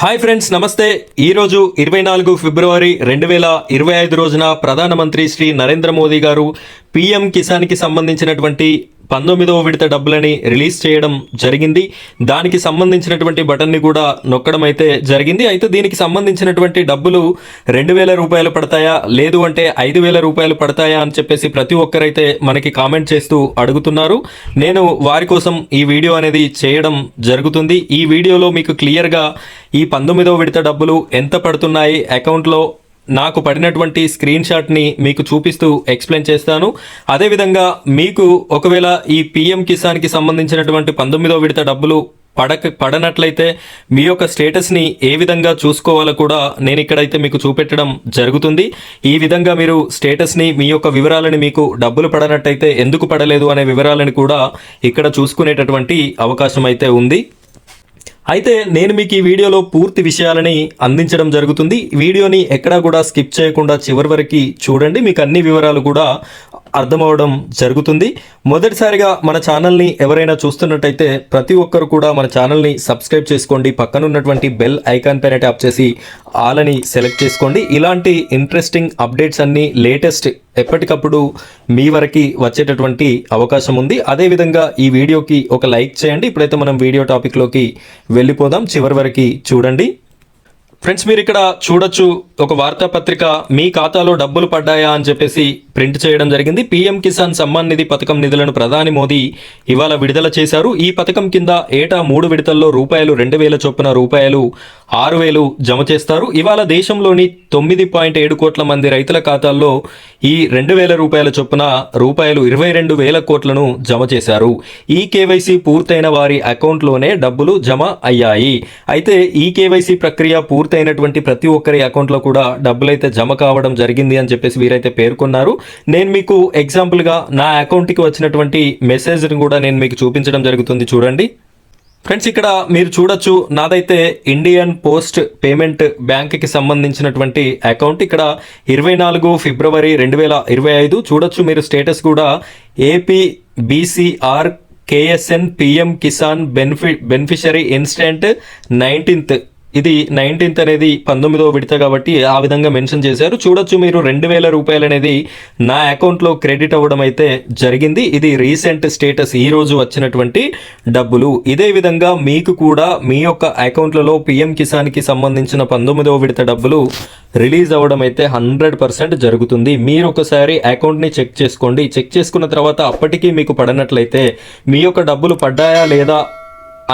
Hi friends, నమస్తే. ఈరోజు 24 ఫిబ్రవరి 2025 రోజున ప్రధానమంత్రి శ్రీ నరేంద్ర మోదీ గారు పీఎం కిసాన్కి సంబంధించినటువంటి 19వ విడత డబ్బులని రిలీజ్ చేయడం జరిగింది. దానికి సంబంధించినటువంటి బటన్ని కూడా నొక్కడం అయితే జరిగింది. అయితే దీనికి సంబంధించినటువంటి డబ్బులు 2,000 రూపాయలు పడతాయా, లేదు అంటే 5,000 రూపాయలు పడతాయా అని చెప్పేసి ప్రతి ఒక్కరైతే మనకి కామెంట్ చేస్తూ అడుగుతున్నారు. నేను వారి కోసం ఈ వీడియో అనేది చేయడం జరుగుతుంది. ఈ వీడియోలో మీకు క్లియర్గా ఈ 19వ విడత డబ్బులు ఎంత పడుతున్నాయి అకౌంట్లో నాకు పడినటువంటి స్క్రీన్ షాట్ని మీకు చూపిస్తూ ఎక్స్ప్లెయిన్ చేస్తాను. అదేవిధంగా మీకు ఒకవేళ ఈ పీఎం కిసాన్కి సంబంధించినటువంటి 19వ విడత డబ్బులు పడనట్లయితే మీ యొక్క స్టేటస్ని ఏ విధంగా చూసుకోవాలో కూడా నేను ఇక్కడైతే మీకు చూపెట్టడం జరుగుతుంది. ఈ విధంగా మీరు స్టేటస్ని, మీ యొక్క వివరాలని, మీకు డబ్బులు పడనట్టయితే ఎందుకు పడలేదు అనే వివరాలను కూడా ఇక్కడ చూసుకునేటటువంటి అవకాశం అయితే ఉంది. అయితే నేను మీకు ఈ వీడియోలో పూర్తి విషయాలని అందించడం జరుగుతుంది. వీడియోని ఎక్కడా కూడా స్కిప్ చేయకుండా చివరి వరకు చూడండి, మీకు అన్ని వివరాలు కూడా అర్థమవడం జరుగుతుంది. మొదటిసారిగా మన ఛానల్ని ఎవరైనా చూస్తున్నట్టయితే ప్రతి ఒక్కరు కూడా మన ఛానల్ని సబ్స్క్రైబ్ చేసుకోండి. పక్కన ఉన్నటువంటి బెల్ ఐకాన్ పైన ట్యాప్ చేసి ఆల్ అని సెలెక్ట్ చేసుకోండి. ఇలాంటి ఇంట్రెస్టింగ్ అప్డేట్స్ అన్ని లేటెస్ట్ ఎప్పటికప్పుడు మీ వరకు వచ్చేటటువంటి అవకాశం ఉంది. అదేవిధంగా ఈ వీడియోకి ఒక లైక్ చేయండి. ఇప్పుడైతే మనం వీడియో టాపిక్లోకి వెళ్ళిపోదాం. చివరి వరకు చూడండి. ఫ్రెండ్స్, మీరు ఇక్కడ చూడొచ్చు, ఒక వార్తాపత్రిక మీ ఖాతాలో డబ్బులు పడ్డాయా అని చెప్పేసి ప్రింట్ చేయడం జరిగింది. పీఎం కిసాన్ సమ్మాన్ నిధి పథకం నిధులను ప్రధాని మోదీ ఇవాళ విడుదల చేశారు. ఈ పథకం కింద ఏటా 3 విడతల్లో రూపాయలు 2,000 చొప్పున రూపాయలు 6,000 జమ చేస్తారు. ఇవాళ దేశంలోని 9.7 కోట్ల మంది రైతుల ఖాతాల్లో ఈ 2,000 రూపాయల చొప్పున రూపాయలు 22,000 కోట్లను జమ చేశారు. ఈ కేవైసీ పూర్తయిన వారి అకౌంట్లోనే డబ్బులు జమ అయ్యాయి. అయితే ఈ కేవైసీ ప్రక్రియ పూర్తయినటువంటి ప్రతి ఒక్కరి అకౌంట్లో కూడా డబ్బులైతే జమ కావడం జరిగింది అని చెప్పేసి వీరైతే పేర్కొన్నారు. నేను మీకు ఎగ్జాంపుల్గా నా అకౌంట్కి వచ్చినటువంటి మెసేజ్ని కూడా నేను మీకు చూపించడం జరుగుతుంది. చూడండి ఫ్రెండ్స్, ఇక్కడ మీరు చూడొచ్చు, నాదైతే ఇండియన్ పోస్ట్ పేమెంట్ బ్యాంక్కి సంబంధించినటువంటి అకౌంట్. ఇక్కడ 24 ఫిబ్రవరి 2025 చూడొచ్చు మీరు. స్టేటస్ కూడా AP BCR KSN PM Kisan beneficiary instant 19th. ఇది 19th అనేది 19వ విడత కాబట్టి ఆ విధంగా మెన్షన్ చేశారు. చూడొచ్చు మీరు, 2,000 రూపాయలు అనేది నా అకౌంట్లో క్రెడిట్ అవ్వడం అయితే జరిగింది. ఇది రీసెంట్ స్టేటస్, ఈ రోజు వచ్చినటువంటి డబ్బులు. ఇదే విధంగా మీకు కూడా మీ యొక్క అకౌంట్లలో పీఎం కిసాన్కి సంబంధించిన 19వ విడత డబ్బులు రిలీజ్ అవ్వడం అయితే 100% జరుగుతుంది. మీరు ఒకసారి అకౌంట్ని చెక్ చేసుకోండి. చెక్ చేసుకున్న తర్వాత అప్పటికీ మీకు పడనట్లయితే మీ యొక్క డబ్బులు పడ్డాయా లేదా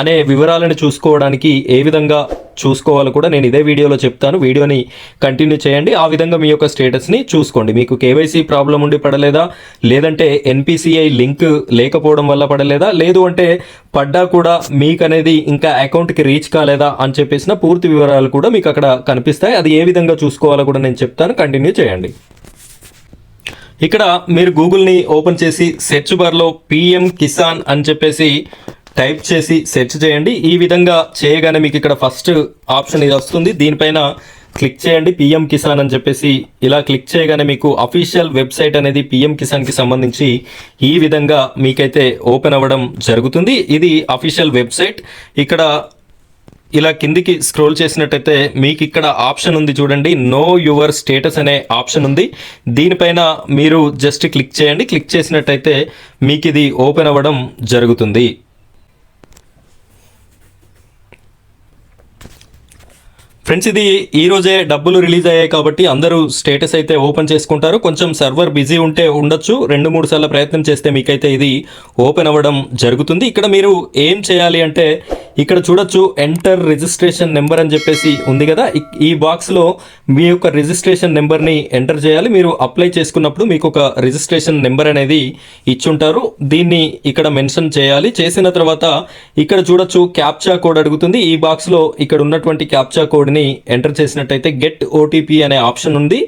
అనే వివరాలను చూసుకోవడానికి ఏ విధంగా చూసుకోవాలో కూడా నేను ఇదే వీడియోలో చెప్తాను. వీడియోని కంటిన్యూ చేయండి. ఆ విధంగా మీ యొక్క స్టేటస్ని చూసుకోండి. మీకు కేవైసీ ప్రాబ్లం ఉండి పడలేదా, లేదంటే ఎన్పిసిఐ లింక్ లేకపోవడం వల్ల పడలేదా, లేదు అంటే పడ్డా కూడా మీకు అనేది ఇంకా అకౌంట్కి రీచ్ కాలేదా అని చెప్పేసిన పూర్తి వివరాలు కూడా మీకు అక్కడ కనిపిస్తాయి. అది ఏ విధంగా చూసుకోవాలో కూడా నేను చెప్తాను. కంటిన్యూ చేయండి. ఇక్కడ మీరు గూగుల్ని ఓపెన్ చేసి సెర్చ్ బార్లో పీఎం కిసాన్ అని చెప్పేసి టైప్ చేసి సెర్చ్ చేయండి. ఈ విధంగా చేయగానే మీకు ఇక్కడ ఫస్ట్ ఆప్షన్ ఇది వస్తుంది. దీనిపైన క్లిక్ చేయండి, పీఎం కిసాన్ అని చెప్పేసి. ఇలా క్లిక్ చేయగానే మీకు అఫీషియల్ వెబ్సైట్ అనేది పీఎం కిసాన్కి సంబంధించి ఈ విధంగా మీకైతే ఓపెన్ అవ్వడం జరుగుతుంది. ఇది అఫీషియల్ వెబ్సైట్. ఇక్కడ ఇలా కిందికి స్క్రోల్ చేసినట్టయితే మీకు ఇక్కడ ఆప్షన్ ఉంది చూడండి, నో యువర్ స్టేటస్ అనే ఆప్షన్ ఉంది. దీనిపైన మీరు జస్ట్ క్లిక్ చేయండి. క్లిక్ చేసినట్టయితే మీకు ఇది ఓపెన్ అవ్వడం జరుగుతుంది. ఫ్రెండ్స్, ఇది ఈ రోజే డబ్బులు రిలీజ్ అయ్యాయి కాబట్టి అందరూ స్టేటస్ అయితే ఓపెన్ చేసుకుంటారు. కొంచెం సర్వర్ బిజీ ఉంటే ఉండొచ్చు, 2-3 సార్లు ప్రయత్నం చేస్తే మీకైతే ఇది ఓపెన్ అవ్వడం జరుగుతుంది. ఇక్కడ మీరు ఏం చేయాలి అంటే, ఇక్కడ చూడొచ్చు ఎంటర్ రిజిస్ట్రేషన్ నెంబర్ అని చెప్పేసి ఉంది కదా. ఈ బాక్స్లో మీ యొక్క రిజిస్ట్రేషన్ నెంబర్ని ఎంటర్ చేయాలి. మీరు అప్లై చేసుకున్నప్పుడు మీకు ఒక రిజిస్ట్రేషన్ నెంబర్ అనేది ఇచ్చుంటారు. దీన్ని ఇక్కడ మెన్షన్ చేయాలి. చేసిన తర్వాత ఇక్కడ చూడొచ్చు క్యాప్చా కోడ్ అడుగుతుంది. ఈ బాక్స్లో ఇక్కడ ఉన్నటువంటి క్యాప్చా కోడ్ని ఎంటర్ చేసినట్టయితే గెట్ ఓటీపీ అనే ఆప్షన్ ఉంది.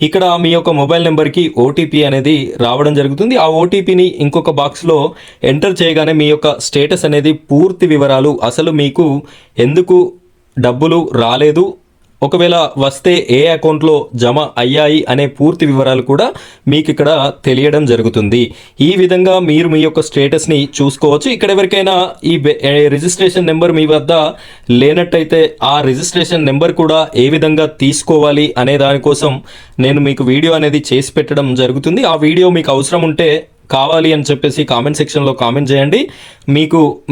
ఇక్కడ మీ యొక్క మొబైల్ నెంబర్కి ఓటీపీ అనేది రావడం జరుగుతుంది. ఆ ఓటీపీని ఇంకొక బాక్స్లో ఎంటర్ చేయగానే మీ యొక్క స్టేటస్ అనేది పూర్తి వివరాలు, అసలు మీకు ఎందుకు డబ్బులు రాలేదు, ఒకవేళ వస్తే ఏ అకౌంట్లో జమ అయ్యాయి అనే పూర్తి వివరాలు కూడా మీకు ఇక్కడ తెలియడం జరుగుతుంది. ఈ విధంగా మీరు మీ యొక్క స్టేటస్ని చూసుకోవచ్చు. ఇక్కడ ఎవరికైనా ఈ రిజిస్ట్రేషన్ నెంబర్ మీ వద్ద లేనట్టయితే ఆ రిజిస్ట్రేషన్ నెంబర్ కూడా ఏ విధంగా తీసుకోవాలి అనే దానికోసం నేను మీకు వీడియో అనేది చేసి పెట్టడం జరుగుతుంది. ఆ వీడియో మీకు అవసరం ఉంటే కావాలి అని చెప్పేసి కామెంట్ సెక్షన్లో కామెంట్ చేయండి.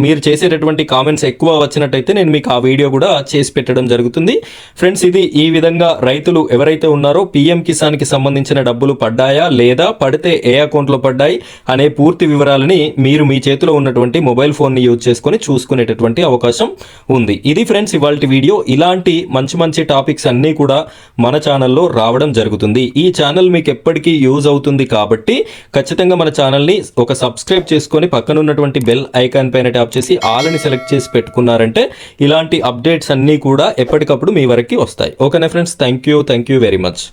మీరు చేసేటటువంటి కామెంట్స్ ఎక్కువ వచ్చినట్టయితే నేను మీకు ఆ వీడియో కూడా చేసి పెట్టడం జరుగుతుంది. ఫ్రెండ్స్, ఇది ఈ విధంగా రైతులు ఎవరైతే ఉన్నారో పిఎం కిసాన్కి సంబంధించిన డబ్బులు పడ్డాయా లేదా, పడితే ఏ అకౌంట్లో పడ్డాయి అనే పూర్తి వివరాలని మీరు మీ చేతిలో ఉన్నటువంటి మొబైల్ ఫోన్ని యూజ్ చేసుకొని చూసుకునేటటువంటి అవకాశం ఉంది. ఇది ఫ్రెండ్స్ ఇవాల్టి వీడియో. ఇలాంటి మంచి మంచి టాపిక్స్ అన్నీ కూడా మన ఛానల్లో రావడం జరుగుతుంది. ఈ ఛానల్ మీకు ఎప్పటికీ యూజ్ అవుతుంది కాబట్టి ఖచ్చితంగా మన ఛానల్ని ఒక సబ్స్క్రైబ్ చేసుకొని పక్కన ఉన్నటువంటి బెల్ ఐకాన్ పైన ట్యాప్ చేసి ఆల్ అని సెలెక్ట్ చేసి పెట్టుకున్నారంటే ఇలాంటి అప్డేట్స్ అన్నీ కూడా ఎప్పటికప్పుడు మీ వరకు వస్తాయి. ఓకేనా friends, thank you very much.